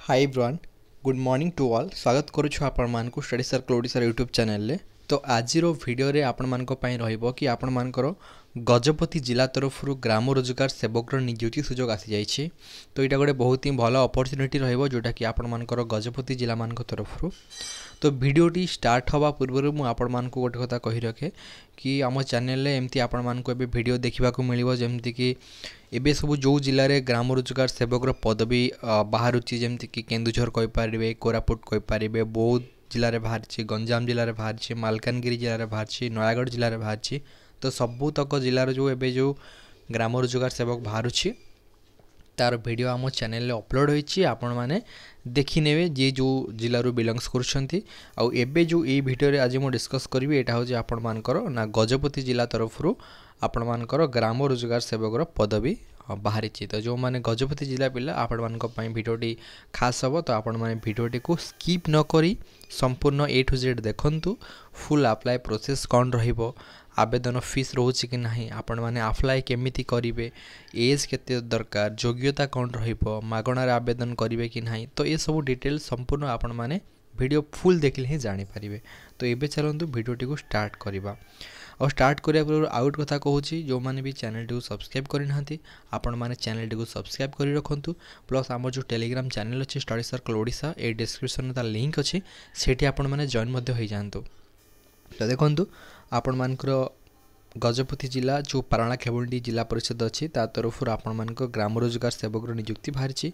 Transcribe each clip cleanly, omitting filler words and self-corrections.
Hi everyone good morning to all स्वागत करुछु आपण मानकु study circle Odisha YouTube channel रे। तो आजिरो वीडियो रे आपण मानको पई रहइबो कि आपण मानकर गजपति जिला तरफ ग्राम रोजगार सेवक नियुक्ति सुजोग आसी जाइछि। तो यहाँ गोटे बहुत ही भल अपरच्युनिटी रहिबो जोटा कि आपण मानकर गजपति जिला मान तरफ। तो वीडियोटी स्टार्ट हवा पूर्व मु आपण मानको गोटे कथा कहि रखे कि आम चैनल रे एमती आपण मानको एबे वीडियो देखिबा को मिलिबो जेमति कि एबे सब जो जिले में ग्राम रोजगार सेवक पदवी बाहरुची जेमति कि केन्दुझर कहि पारिबे, कोरापुट कहि पारिबे, बौद्ध जिले में बाहरी, गंजाम जिले में बाहरी, मालकानगिरी जिले में बाहरी, नयागढ़ जिले में बाहरी। तो सबूतक जिलार जो एबे जो ग्राम रोजगार सेवक बाहरुची तार वीडियो आम चैनल अपलोड होईची आपण माने देखि नेबे जे जो जिल्लारू बिलंग्स करूछंती। आउ एबे जो ए वीडियो रे आज मु डिस्कस करबी एटा हो जे आपण मानकर ना गजपति जिला तरफरु आपण मानकर ग्राम रोजगार सेवक पदवी बाहरी। तो जो माने गजपति जिला पिला आपण मानक पई वीडियोटी खास हबो। तो आपण माने वीडियोटी को स्किप न करी संपूर्ण ए टू जेड देखंतु। फुल अप्लाई प्रोसेस कौन रहिबो, आवेदन फीस रोचे कि नहीं, आपण माने अप्लाई केमिति करिवे, एज केते दरकार, योग्यता कौन रहिबो, मागणार आवेदन करिवे कि नहीं। तो ये सब डिटेल संपूर्ण आपण माने वीडियो फुल देखले ही जानि परिबे। तो एबे चलंतु वीडियोटी को स्टार्ट करिबा। और स्टार्ट करिया पूर्व आउट कथा कहूची जो माने भी चैनल टी को सब्सक्राइब करि नाहंती आपण माने चैनल टी को सब्सक्राइब करि रखंतु। प्लस हमर जो टेलीग्राम चैनल अछि study circle Odisha a description में ता लिंक अछि सेठी आपण माने जॉइन मध्ये होई जानतु। तो देखंतु आपण मानकर गजपति जिला जो पाराणा खेमुंडी जिला परिषद अच्छी तरफ आपण मानक ग्राम रोजगार सेवक नियुक्ति बाहरी।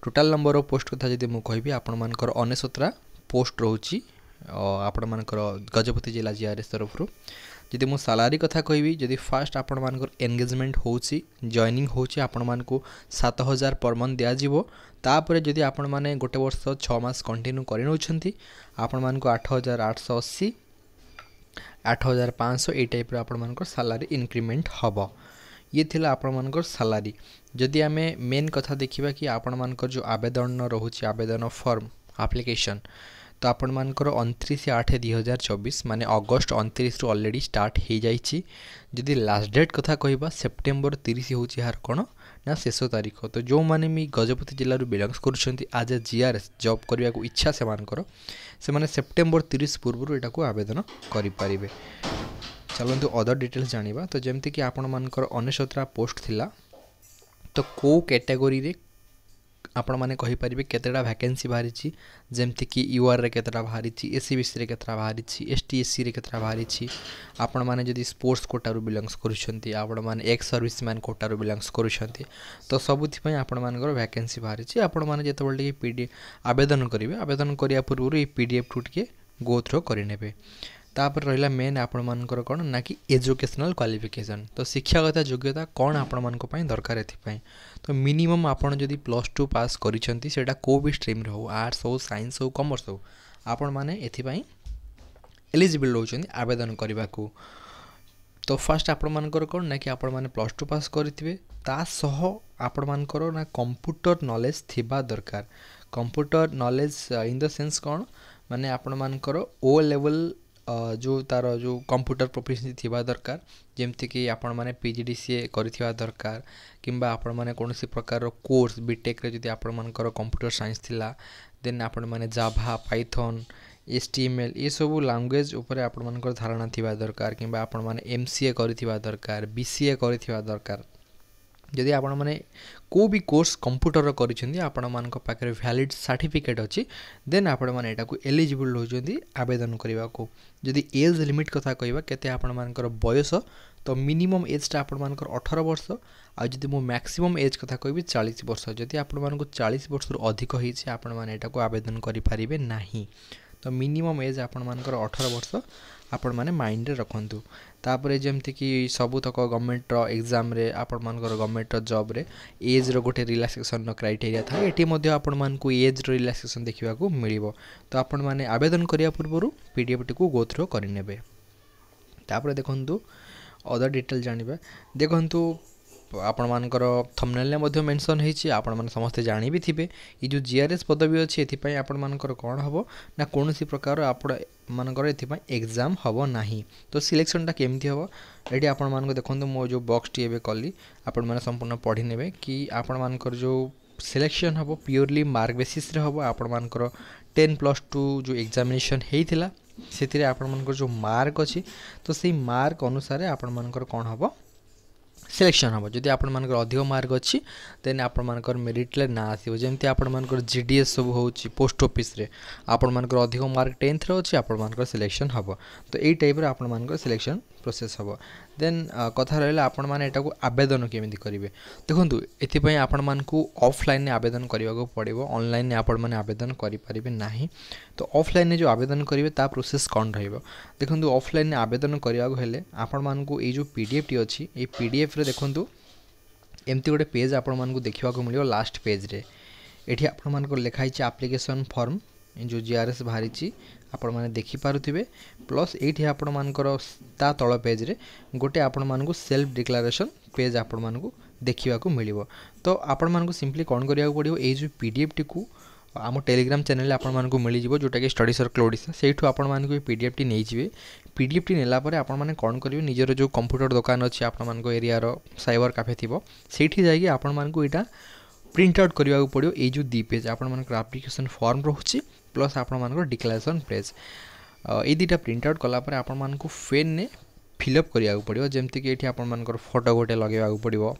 टोटाल नंबर ऑफ पोस्ट कथा जदि मु कहबी आपण मानकर 69 पोस्ट रोची आपण मानकर गजपति जिला जीआरएस तरफ। जदि मु सैलरी कथा कहबी जदि फास्ट आपण मानकर एंगेजमेंट होची जॉइनिंग होची आपण मानकु 7000 पर मंथ दिया जिवो। तापर जदि आपण माने गोटे वर्ष 6 मास कंटिन्यू करि नउछंती आपण मानकु 8880 8500 ए टाइप रे आपण मानकर सैलरी इंक्रीमेंट हबो। ये थिला आपण मानकर सैलरी। जदि आमे मेन कथा देखिबा कि आपण मानकर जो आवेदन रहुची आवेदन फॉर्म एप्लिकेशन तो आपण मानकर 29/8/2024 माने अगस्त 29 रु ऑलरेडी स्टार्ट हो जाइछि। जदि लास्ट डेट कथा कहबा सेप्टेम्बर 30 होची हार कोन ना शेष तारीख। तो जो माने मी गजपति जिल्ला रु बिलंग्स करूछंती आज जीआरएस जॉब करबा को इच्छा से मानकर से माने सेप्टेम्बर 30 पूर्व एटा को आवेदन करि परिबे। चलंतु अदर डिटेल्स जानिबा। तो जेमति कि आपण मानकर 69 पोस्ट थिला तो को कैटेगरी रे आपण माने कहि परिबे केतेडा वैकेंसी बाहरी छी जेमति कि यूआर रे केतेडा बाहरी छी, एससीबीसी रे केतेडा बाहरी छी, एसटीएससी रे केतेडा बाहरी छी। आपण माने जदि स्पोर्ट्स कोटा रु बिलंग्स करूछंती आपण माने एक्स सर्विसमैन कोटा रु बिलंग्स करूछंती तो सबुथि पय आपण मानकर वैकेंसी बाहरी छी। आपण माने जेते बोलटे कि पीडी आवेदन करिवे आवेदन करिया पूर्व ए पीडीएफ टू के गो थ्रू करि नेबे। तापर रहिला मेन आपण मानकर कोन ना कि एजुकेशनल क्वालिफिकेशन तो शिक्षागत योग्यता कौन आपण मानको पय दरकार एथि पय। तो मिनिमम आपण जदि +2 पास करिसंती सेटा को भी स्ट्रीम रे हो, आर्ट्स हो, साइंस हो, कॉमर्स हो, आपण माने एथि पय एलिजिबल होचंती आवेदन करबा को। तो फर्स्ट आपण मानकर कोन ना कि आपण माने +2 पास करिथिबे ता सह आपण मानकर ना कंप्यूटर नॉलेज थिबा दरकार। Computer knowledge in the sense कोन माने आपण मानकर ओ लेवल जो तार जो कंप्यूटर प्रोफिशिएंसी थिबा दरकार जेमति कि आपण माने पीजीडीसीए करिथिबा दरकार किंबा आपण माने कोनोसी प्रकार रो कोर्स बीटेक रे जदि आपण मानकर कंप्यूटर साइंस थिला देन आपण माने जावा, पाइथन, एचटीएमएल ये सब लैंग्वेज ऊपर आपण मानकर धारणा थिबा दरकार किंबा आपण माने एमसीए करिथिबा दरकार, बीसीए करिथिबा दरकार। जदि आपण माने को भी कोर्स कंप्यूटर करिसेंती आपण मानक पाखरे वैलिड सर्टिफिकेट अछि देन आपण माने एटा को एलिजिबल होजंती आवेदन करबा को। जदि एज लिमिट कथा कहबा केते आपण मानकर बयस तो मिनिमम एज ता आपण मानकर 18 वर्ष आ जदि मो मैक्सिमम एज कथा कहबी 40 वर्ष। जदि आपण मानक 40 वर्ष रु अधिक होईছে आपण माने एटा को आवेदन करि परिबे नाही। तो मिनिमम एज आपण मानकर 18 वर्ष आपण माने माइंड रे रखंतु। तापरे जेमति कि सबु तक गवर्नमेंट रो एग्जाम रे आपण मानकर गवर्नमेंट रो जॉब रे एज रो गोटे रिलैक्सेशन रो क्राइटेरिया था एटी मध्ये आपण मान को एज रो रिलैक्सेशन देखिबा को मिलिबो। तो आपण माने आवेदन करिया पूर्वरु पीडीएफ टी को गो थ्रू करि नेबे। तापरे देखंतु अदर डिटेल जानिबा। देखंतु आपण मानकर थंबनेल ने मध्ये मेंशन हेछि आपण माने समस्त जानि भी थिबे ई जो जीआरएस पदवी अछि एथि पय आपण मानकर कोन हबो ना कोनोसी प्रकार आपण मानकर एथि पय एग्जाम हबो नाही। तो सिलेक्शन ता केमथि हबो एडी आपण मानको देखंतु मो जो बॉक्स टी एबे कली आपण माने संपूर्ण पढि नेबे कि आपण मानकर जो सिलेक्शन हम प्योरली मार्क बेसिस रे हम आपर 10+2 जो एग्जामिनेशन होता से आपण जो मार्क अच्छी तो से मार्क अनुसार आपण कौन हम सिलेक्शन हम जदि आपण अधिक मार्क अच्छी देन आपण मेरिट ना आसो जमी आपण जीडीएस सब हो पोस्ट ऑफिस रे आपण अधिक मार्क 10th अच्छी आपण सिलेक्शन हम तो यही टाइप आपण सिलेक्शन प्रोसेस हम देन कथा रहा आपण मैंने को आवेदन केमी करेंगे देखो ये आपण मानक ऑफलाइन आवेदन करने पड़ो ऑनलाइन आपण मैंने आवेदन करें ना तो ऑफलाइन जो आवेदन करेंगे ता प्रोसेस कौन देखो ऑफलाइन आवेदन करने आपण मानक ये जो पीडीएफ टी अच्छी ये पीडीएफ रे देखो एमती गोटे पेज आपण मानक देखा मिले लास्ट पेज रे ये आपण मानक लिखाई एप्लिकेशन फॉर्म जो जीआरएस बाहरी आपण मैंने देखिपे प्लस ये आपण मानकर ता तल पेज रे गोटे आपण मानक सेल्फ डिक्लेरेशन पेज आपण मानक देखा मिल तो आपण मानक सिंपली कौन करा पड़ो ये जो पीडीएफ टी को आम टेलीग्राम चैनल आपण मानक मिल जोटा कि स्टडी सर्कल ओडिशा सेठू आपण मानक पीडीएफ टी नहीं जाए पीडीएफ टी नेला परे आपण माने कौन करेंगे निजर जो कंप्यूटर दुकान अच्छी आपण मानक एरिया साइबर कैफे थी सेठी जाइए आपण मानक यहाँ प्रिंट आउट करने पड़ो ये जो दी पेज आपण मानक एप्लिकेशन फॉर्म रोचे प्लस आपण मानक डिक्लेरेशन पेज ये दुटा प्रिंट आउट कलापर आपण मानक पेन ने फिलअप करने पड़ो जमती कि ये आपण मानक फोटो गोटे लगे पड़ो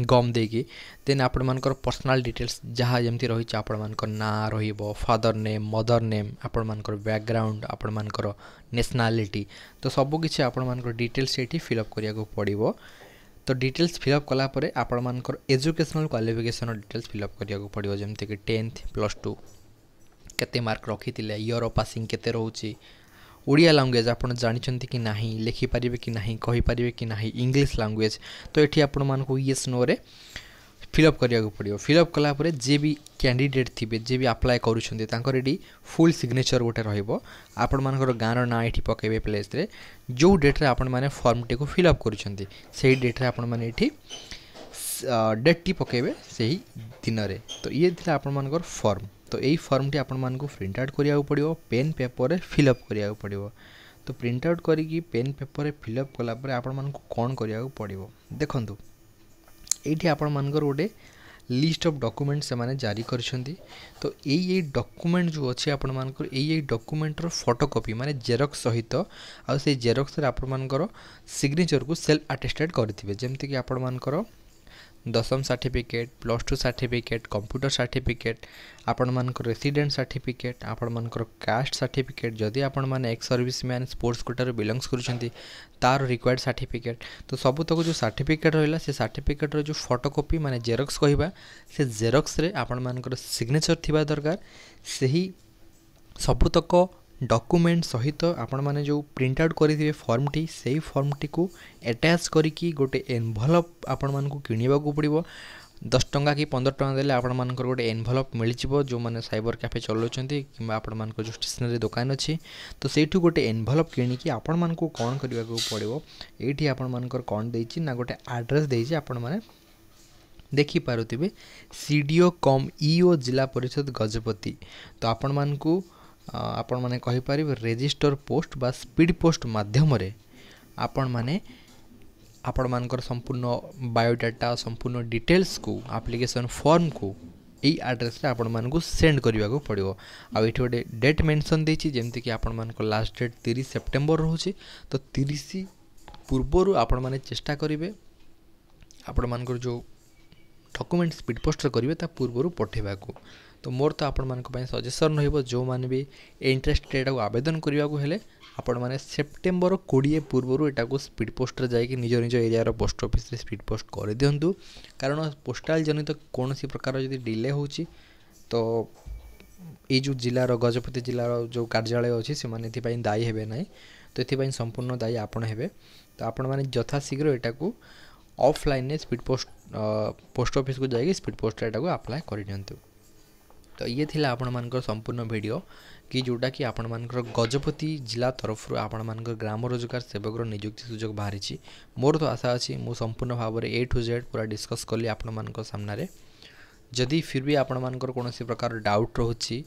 गम देकी देन आपण मानकर पर्सनल डिटेल्स जहाँ जमती रही आपण मानकर ना रहिबो फादर नेम मदर नेम आपण मानकर बैकग्राउंड आपण मानकर नेशनलिटी तो सब किछि आपण मानकर डिटेल्स एठी फिलअप करिया पड़ो तो डिटेल्स फिलअप कला परे आपण मानकर एजुकेशनल क्वालिफिकेशन डिटेल्स फिलअप करिया पड़ो जमती कि 10th +2 केते मार्क रखिथिले ईयर ऑफ पासिंग केते रहउची ओडिया लैंग्वेज आप जानते कि नहीं लिखिपारे कि नहीं कहींपारे कि नहीं इंग्लिश लैंग्वेज तो ये आपण मानक येस नो रे फिलअप करिया पड़ो फिलअप कलापर जे भी कैंडिडेट थे जे भी अप्लाई करें फुल सिग्नेचर गोटे आपण मानकर गाँव ना ये पकेबे प्लेस रे जो डेट रे आपण माने फॉर्म टी को फिलअप करुछंती सेही डेट रे आपण माने एठी डेट टी पकेबे सेही दिन रे तो ये थिला आपण मानकर फॉर्म तो यही फॉर्म टी आपण मानक प्रिंट आउट करिया पड़ो पेन पेपर रे फिलअप करिया पड़ो तो प्रिंट आउट करी पेन पेपर रे फिलअप कला परे आपण मानक कौन करिया पड़ो देखंतु एठी आपण मानकर गोटे लिस्ट ऑफ डॉक्यूमेंट से माने जारी करछंती तो यही डॉक्यूमेंट जो अच्छे आपण मानकर यही डॉक्यूमेंट रो फोटोकॉपी माने जेरॉक्स सहित आ से जेरॉक्स रे आपण मानकर सिग्नेचर को सेल्फ अटेस्टेड करथिबे जेमति कि आपण मानकर 10th certificate +2 certificate computer certificate आपण मानकर रेसिडेंट सर्टिफिकेट आपण मानकर कास्ट सर्टिफिकेट जदि आपण माने ex serviceman sports quota belongs करुछंती तार रिक्वायर्ड सर्टिफिकेट तो सब तक जो सर्टिफिकेट रहिला से सर्टिफिकेट रो जो फोटोकॉपी माने जेरॉक्स कहबा से जेरॉक्स रे आपण मानकर सिग्नेचर थिबा दरकार सही सबुतक डॉक्यूमेंट सहित आपण माने जो प्रिंट आउट करिथिबे फॉर्म टी सेही फॉर्म टी को अटैच करिकी गोटे एनवलप आपण मानकु किनिबा को पड़िबो 10 टंका कि 15 टंका देले आपण मानकर गोटे एनवलप मिलिजिबो जो माने साइबर कैफे चलौचंती किबा आपण मानकर जो स्टेशनरी दुकान अछि तो सेठू गोटे एनवलप किनिकी आपण मानकु कोन करिबा को पड़िबो एठी आपण मानकर कोन देछि ना गोटे एड्रेस देछि आपण माने देखि पारुथिबे सीडीओ कम ईओ जिला परिषद गजपति तो आपण मानकु आपण माने कहि पारिबे रजिस्टर पोस्ट बा स्पीड पोस्ट माध्यम रे आपण माने आपण मानकर संपूर्ण बायोडाटा संपूर्ण डिटेल्स को एप्लिकेशन फॉर्म को यही एड्रेस रे आपण मानकु सेंड करबा को पड़िबो आ एठी गोटे डेट मेंशन देछि जेमति कि आपण मानकर लास्ट डेट 30 सेप्टेम्बर रहउछि तो 30 पूर्वरु आपण माने चेष्टा करिवे आपण मानकर जो डॉक्यूमेंट स्पीड पोस्ट करिवे ता पूर्वरु पठेबा को तो मोर तो आपण मानक पय सजेशन रहइबो जो माने भी इंटरेस्टेड को आवेदन करबा को हेले आपण माने सेप्टेम्बर 20 पूर्वरु एटा को स्पीड पोस्ट रे जाई कि निज निज एरिया रो पोस्ट ऑफिस रे स्पीड पोस्ट कर दियंतु कारण पोस्टल जनित कोनोसी प्रकार जदी डिले होउची तो ए जो जिला रो गजपति जिला रो जो कार्यालय अछि से माने एथि दायी हेबे नै तो एथि पय संपूर्ण दायी आपण हेबे तो आपण माने यथा शीघ्र एटा को ऑफलाइन ने स्पीड पोस्ट पोस्ट ऑफिस को जाई स्पीड पोस्ट एटा को अप्लाई कर दियंतु तो ये थिला आपण मानकर संपूर्ण वीडियो कि जोटा कि आपण मानकर गजपति जिला तरफ आपण मानकर ग्राम रोजगार सेवक नियुक्ति सुजोग बाहरी मोर तो आशा अच्छी मु संपूर्ण भाव में A to Z पूरा डिस्कस कली आपण मानकर सामने जदि फिर भी आपण मानकर कोनोसी प्रकार डाउट रोची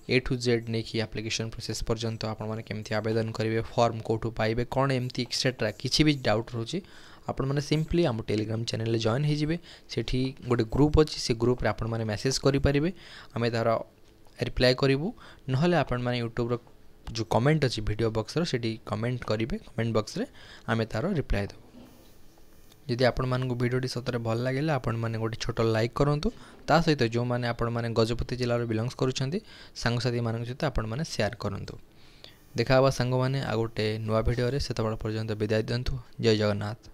A to Z नहीं कि एप्लिकेशन प्रोसेस पर्यंत आपण माने केमथि आवेदन करेंगे फॉर्म कोठू पाइबे कौन एमती एक्सेट्रा किसी भी डाउट रोची आपण मैंने सिंपली आम टेलीग्राम चैनल जॉइन हो सेठी गोटे ग्रुप अच्छी से ग्रुप रे आपण मैंने मेसेज करेंगे आम तार रिप्लाई करूँ ना आपण मैंने यूट्यूब जो कमेंट अच्छी वीडियो बॉक्स रो सेठी कमेंट करेंगे कमेंट बॉक्स रे आम तार रिप्लाई देव जदि आपण मानक भिडियोटी सतरे भल लगे आपण मैंने गोटे छोट लाइक करूँ ता सहित जो मैंने आपण मैंने गजपति जिलार बिलंग्स करुँच सांगसाथी मान सहित आपण मैंने शेयर करूँ देखा सांग मैंने आ गोटे नुआ भिडियो से पर्यंत विदाय दिंतु जय जगन्नाथ।